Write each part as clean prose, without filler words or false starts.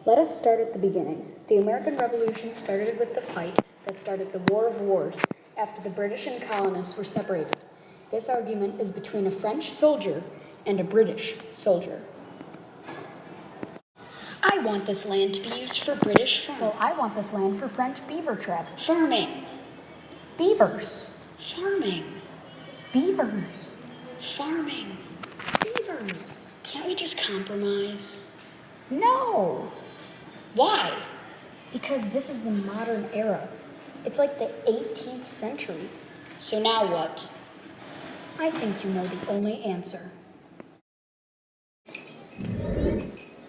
Let us start at the beginning. The American Revolution started with the fight that started the War of Wars after the British and colonists were separated. This argument is between a French soldier and a British soldier. I want this land to be used for British farming. Well, I want this land for French beaver trap. Farming. Beavers. Farming. Beavers. Farming. Beavers. Can't we just compromise? No, Why? because this is the modern era. It's like the 18th century. So now what? I think you know the only answer.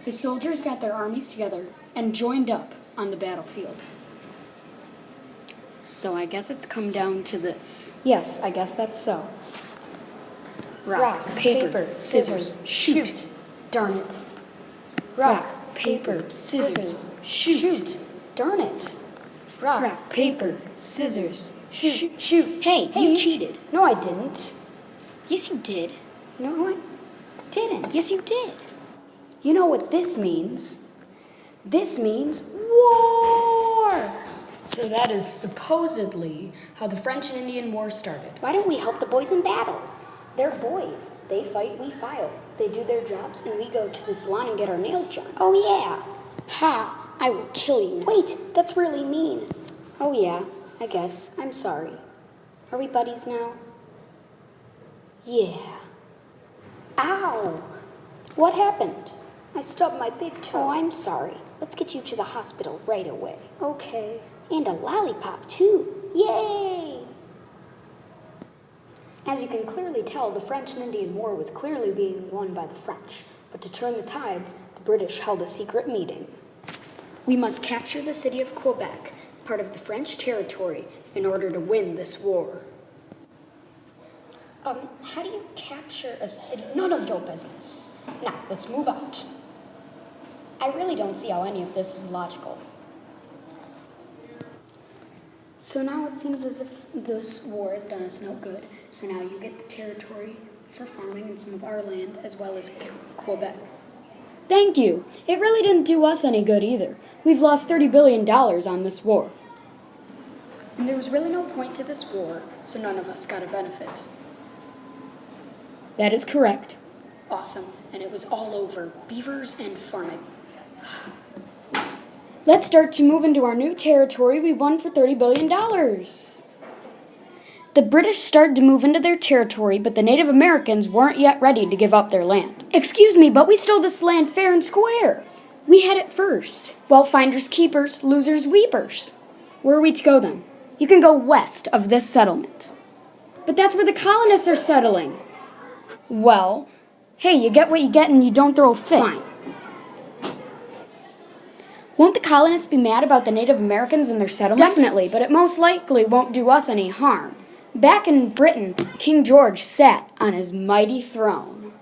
The soldiers got their armies together and joined up on the battlefield. So I guess it's come down to this. Yes, I guess that's so. Rock, paper, scissors, shoot. Darn it. Rock, paper, scissors, shoot. Darn it. Rock, paper, scissors, shoot. Shoot. Hey, Hey, you cheated. No, I didn't. Yes, you did. No, I didn't. Yes, you did. You know what this means? This means war! So that is supposedly how the French and Indian War started. Why don't we help the boys in battle? They're boys. They fight, we file. They do their jobs, and we go to the salon and get our nails done. Oh, yeah. Ha! I will kill you. Wait, that's really mean. Oh, yeah, I guess. I'm sorry. Are we buddies now? Yeah. Ow! What happened? I stubbed my big toe. Oh, I'm sorry. Let's get you to the hospital right away. Okay. And a lollipop, too. Yay! As you can clearly tell, the French and Indian War was clearly being won by the French. But to turn the tides, the British held a secret meeting. We must capture the city of Quebec, part of the French territory, in order to win this war. How do you capture a city? None of your business. Now, let's move out. I really don't see how any of this is logical. So now it seems as if this war has done us no good. So now you get the territory for farming and some of our land, as well as Quebec. Thank you. It really didn't do us any good either. We've lost $30 billion on this war. And there was really no point to this war, so none of us got a benefit. That is correct. Awesome. And it was all over beavers and farming. Let's start to move into our new territory we won for $30 billion. The British started to move into their territory, but the Native Americans weren't yet ready to give up their land. Excuse me, but we stole this land fair and square. We had it first. Well, finders keepers, losers weepers. Where are we to go then? You can go west of this settlement. But that's where the colonists are settling. Well, hey, you get what you get and you don't throw a fit. Fine. Won't the colonists be mad about the Native Americans and their settlement? Definitely, but it most likely won't do us any harm. Back in Britain, King George sat on his mighty throne.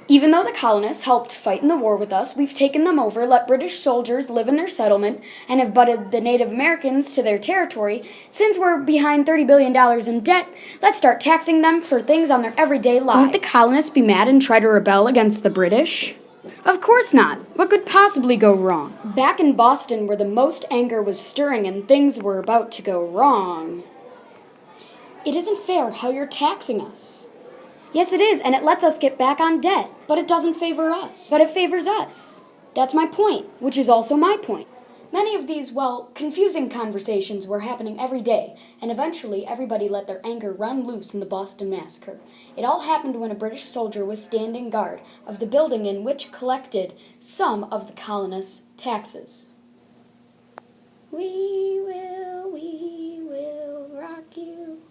Even though the colonists helped fight in the war with us, we've taken them over, let British soldiers live in their settlement, and have butted the Native Americans to their territory. Since we're behind $30 billion in debt, let's start taxing them for things on their everyday lives. Won't the colonists be mad and try to rebel against the British? Of course not. What could possibly go wrong? Back in Boston, where the most anger was stirring and things were about to go wrong. It isn't fair how you're taxing us. Yes, it is, and it lets us get back on debt. But it doesn't favor us. But it favors us. That's my point, which is also my point. Many of these, confusing conversations were happening every day, and eventually everybody let their anger run loose in the Boston Massacre. It all happened when a British soldier was standing guard of the building in which collected some of the colonists' taxes. We will rock you.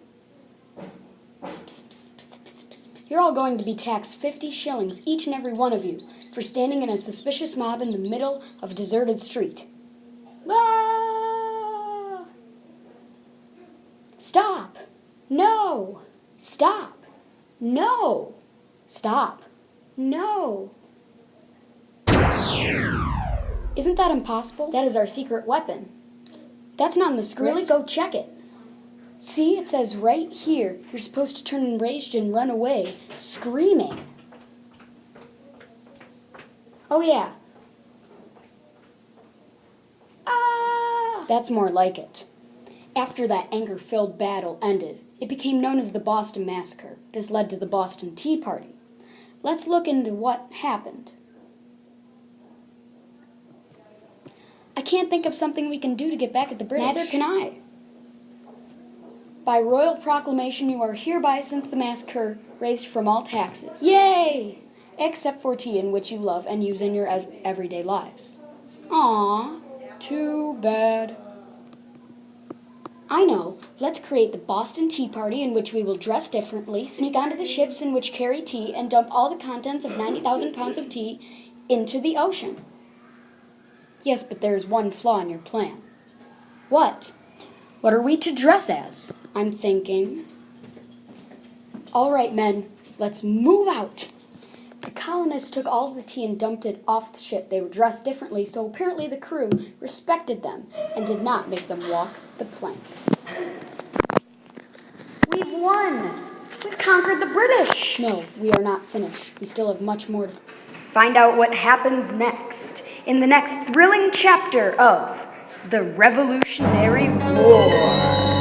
Psst, psst, psst, psst, psst, psst, psst. You're all going to be taxed 50 shillings, each and every one of you, for standing in a suspicious mob in the middle of a deserted street. Ah! Stop! No! Stop! No! Stop! No! Isn't that impossible? That is our secret weapon. That's not in the script. Really? Go check it. See, it says right here, you're supposed to turn enraged and run away, screaming. Oh yeah, That's more like it. After that anger-filled battle ended, it became known as the Boston Massacre. This led to the Boston Tea Party. Let's look into what happened. I can't think of something we can do to get back at the British. Neither can I. By royal proclamation, you are hereby, since the massacre, raised from all taxes. Yay! Except for tea, in which you love and use in your everyday lives. Aww. Too bad. I know. Let's create the Boston Tea Party, in which we will dress differently, sneak onto the ships in which carry tea, and dump all the contents of 90,000 pounds of tea into the ocean. Yes, but there's one flaw in your plan. What? What are we to dress as? I'm thinking. All right, men, let's move out. The colonists took all of the tea and dumped it off the ship. They were dressed differently, so apparently the crew respected them and did not make them walk the plank. We've won! We've conquered the British! No, we are not finished. We still have much more to find out what happens next in the next thrilling chapter of The Revolutionary War.